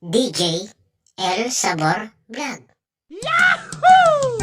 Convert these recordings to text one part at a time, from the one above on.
DJ El Sabor Vlog. Yahoo!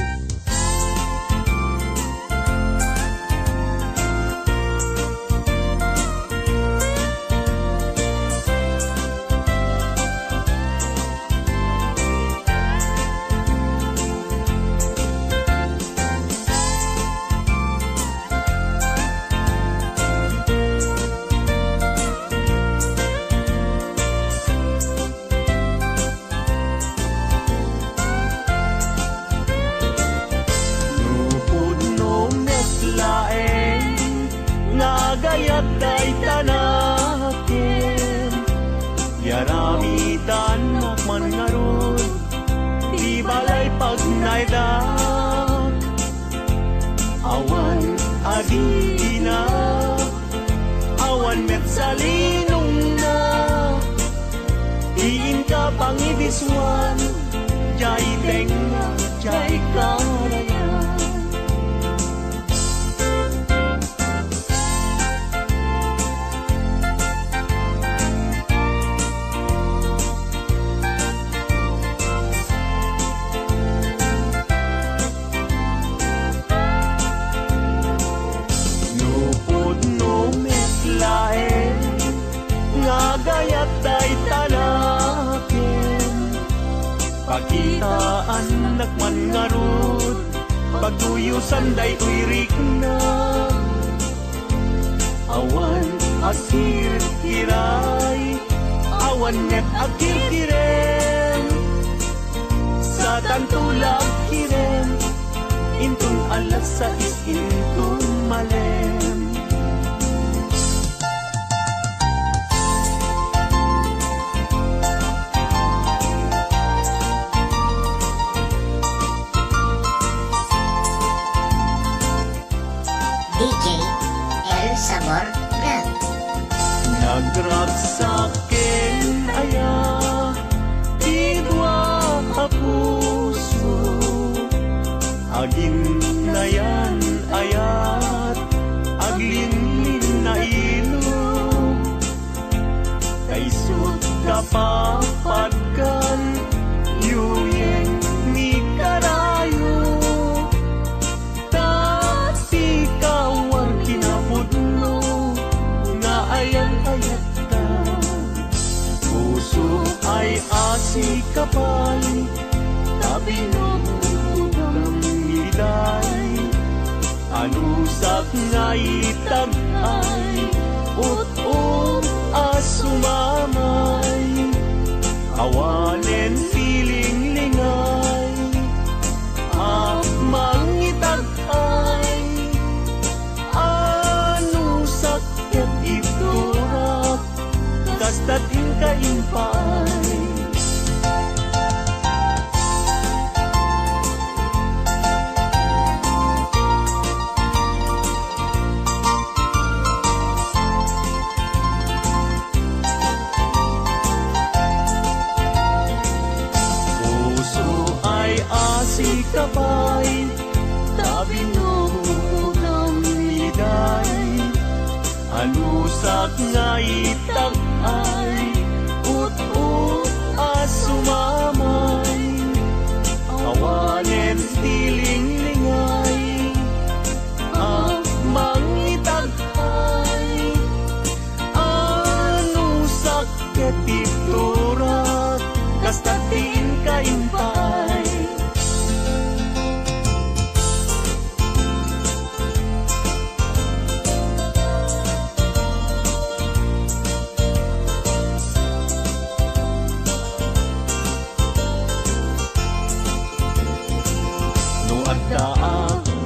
Gayat day tanakin Yarami tanak man ngarun Di balay pag naidak Awan agina Awan met salinong na Diin ka pangibiswan Jai tenga, jai karayan Gayat day tanakin Pakitaan nakman ngarud Pagtuyusan day tuirik na Awan asir kiray Awan net akil kiren Sa tantulag kiren Intun alas sa intun malem DJ El Sabor Vlog. Nagragsakin aya Idwa kapuso Agin na yan ayat Aglinlin na ilog Kaisut kapapagkan Yuyeng ni karayo Tati kawang kinapudlo Nga ayan-ayat ka Puso ay asikapay Tabinog ng miday Anusak nga itagay Ut-ut asumamay Awanen piling lingay Mangitagay Anusak ket iturak Kastatin kaimpay Sikapay, tabinog ng miday Anusak nga itagay, ut-ut asumamay Awanen tiling-lingay, mangitagay Anusak ketiturak, kastatin kaimpay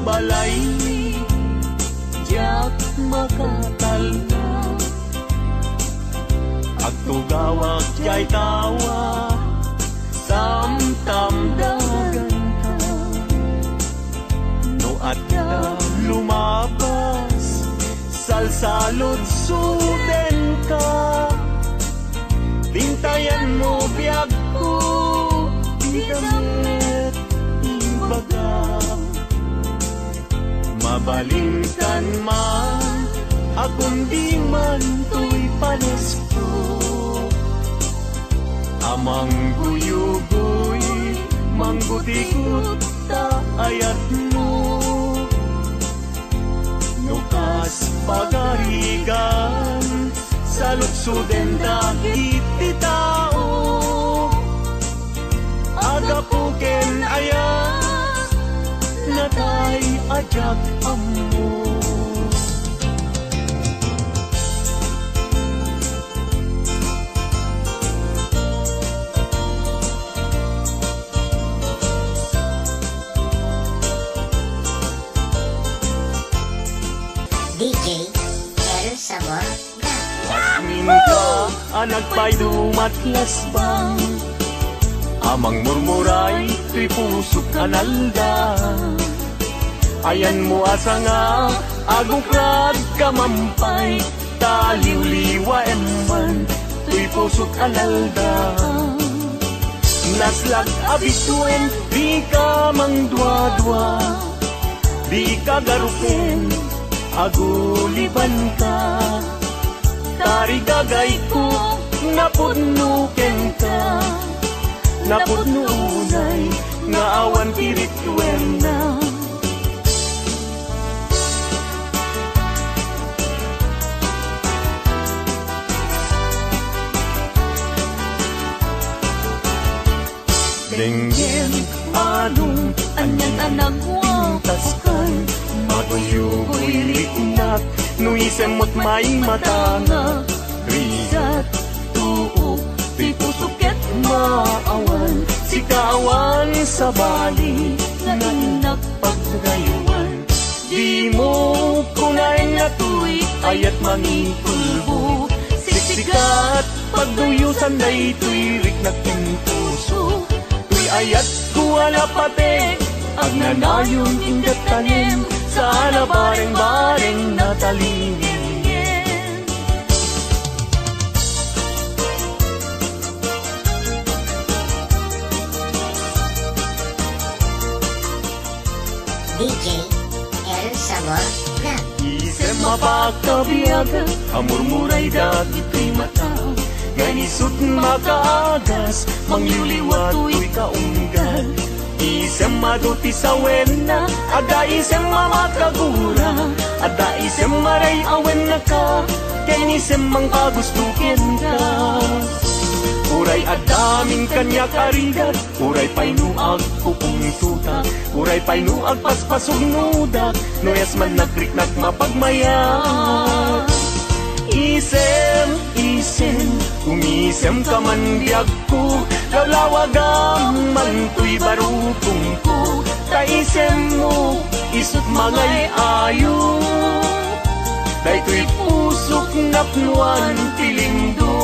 balay Diyak makatalna Agtugawag jay tawa Samtam dagan ka No adda lumabas Salsalot suden ka Tintayan mo biyag ko Di damit imbaga Mabalingkan man, akong di man to'y panesko Amang guyugoy, manggutikot ta ayat mo. Nukas pagarigan, sa luksuden dagiti tao. Agapuken ayat, natay ajak ammo. DJ El Sabor Vlog. Minta anak pa'y dumatlas bang amang murmuray tuy pusok analda. Ayan mo asa nga agukrad kamampay taliw-liwa emman tuy pusok analda. Naslag abituen di ka mangdwa-dwa, di ka garupen aguliban ka. Tarigagay ko, napudnuken ka. Napudnunay, nga awan pirituem na. Denggen, along, anyan anagwang taskan. Maguyugoy riknak, nuisemot may matanga. Rizat, tuok, di pusuket maawan. Sikawan sa bali, nanak pagrayuan. Di mo kunay nga tuy, ayat mangikulbo. Siksikat, pagduyusan day tuy riknak puso. Tuy ayat kuwala patek, agnanayon ingat tanim. Sana bareng-bareng natalingin. DJ El Sabor Vlog. Isem mapagkabiyag, amurmuray dagito'y mata. Ganisut makaagas, mangyuliwa to'y kaunggal. Isem maduti sa wena, ada isem mamakagura. Ada isem maray awen na ka, ken isem mang kagustukin ka. Uray adaming kanya karigat, uray painuag pupung tuta. Uray painuag paspasog nudak, noyas man nagriknak mapagmayat. Isem, isem, umisem ka man biyag ko. Lalawagam man tuy barupong ko. Taisem mo, isut magay ayo. Day tuy pusok napnuan tilindo.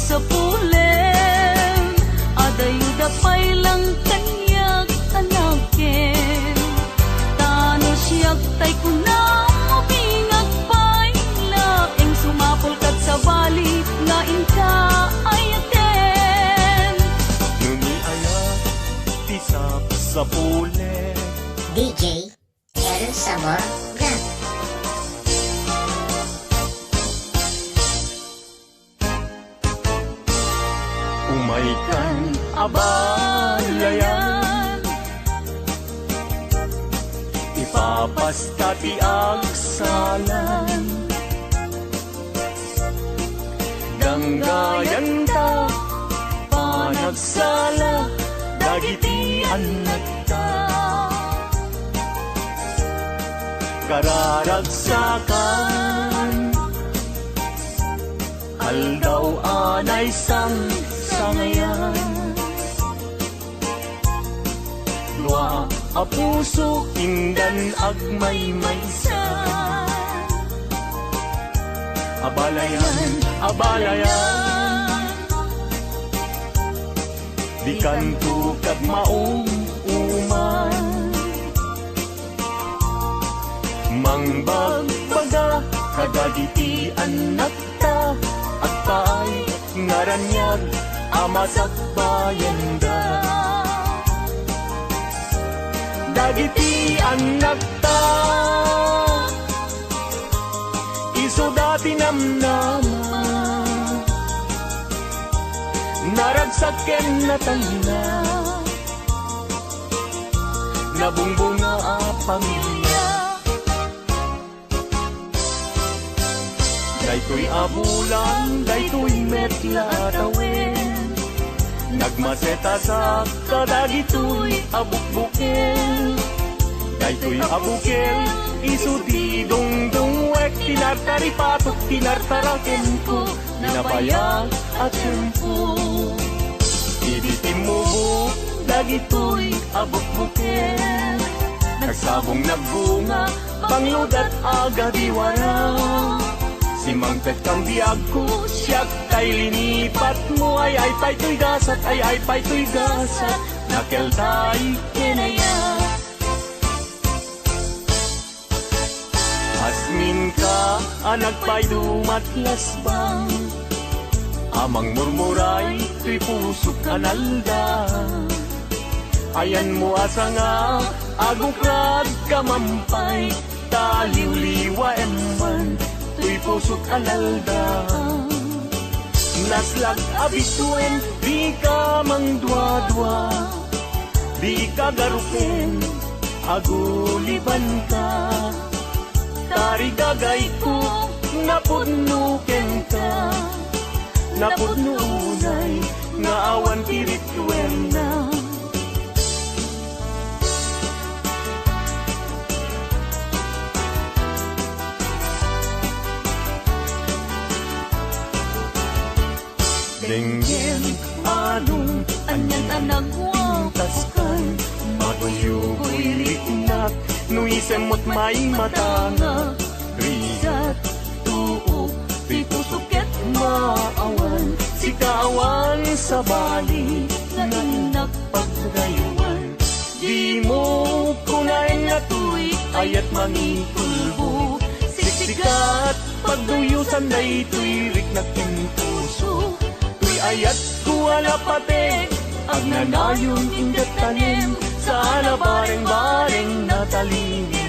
Sa pulen, adayuda pa'y lang kanyak anakin. Tano siyak tay kunang mabingag pa'y laeng sumapol kat sa bali nga inka ayaten. Nuni ayat, tisap sa pulen. DJ El Sabor Vlog. Umaikan abalayan, ipapasta ti agsalan. Danggayan ta, panagsala, dagiti anak ta. Kararagsakan, aldaw anay sang sangayan. Dua a puso indan agmay maysa. Abalayan, abalayan, di kanto kag maong uman. Mangbagbaga kadagiti anak ta, at paay ngaranyag amasak bayanda. dagiti anak ta. Iso dati namnama, naragsaken na tangina, nabungbunga a pamilya. Daytoy abulan, daytoy metla tawin, nagmaseta sa kadagitoy abukbukel. Daytoy abukel, isu di dongdong wek, tinartari patok, tinartaraken ko, ninabayag at tempo. Ibitimubo, dagitoy abukbukel, nagsabong nagbunga, pangludat aga diwara. Si Mang Tet kang biyag ko, siyak tay linipat mo, ay pa'y to'y gasat, ay pa'y to'y gasat, nakel tay kinaya. Asmin ka, anak pa'y dumatlas bang, amang murmuray, to'y pusok kanalda. Ayan mo asa nga, agukrad kamampay, taliw-liwa emman, to'y pusok alalda. Naslag abituen, di ka mang dwa-dwa, di ka garupen, aguliban ka. Tari gagay ko, napudnuken ka, napudnunay, nga awan tirituen na. Denggen anong Anyan anagwa taskan, matuyugoy liknak, nuisemot may matanga. Rigat tuok Di pusuket Maawan, si kaawan sa bali, Nainak pagdayuan. Di mo kunain na tuy, ayat mangikulbo. Siksikat, pagduyusan day tuy, riknak ng puso. Tuy ayat kuwala pate, agnanayon ingat tanim, sana bareng-bareng natalingin.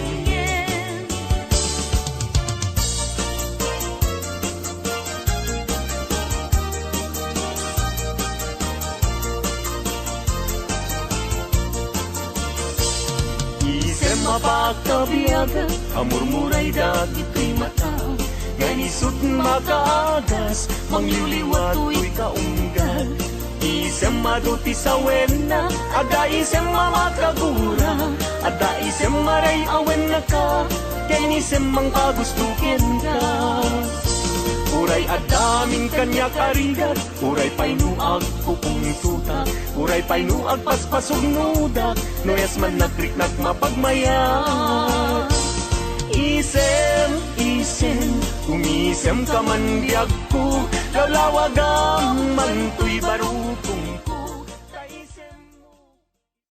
Isem mapagkabiyagan, amurmuray dagito'y matao, ganisut makaagas, mangliliwa to'y kaunggal. Isem maduti sa wena, aga isem mamakagura, ada isem maray awen na ka, kanisem mang kagustukin ka. Uray adaming kanya karigat, uray painuag kupong tuta, uray painuag paspasog nudak, noyas man nagriknak mapagmayat. Isem, umisem ka man biyag ko, lawawagam man to'y barutong ko.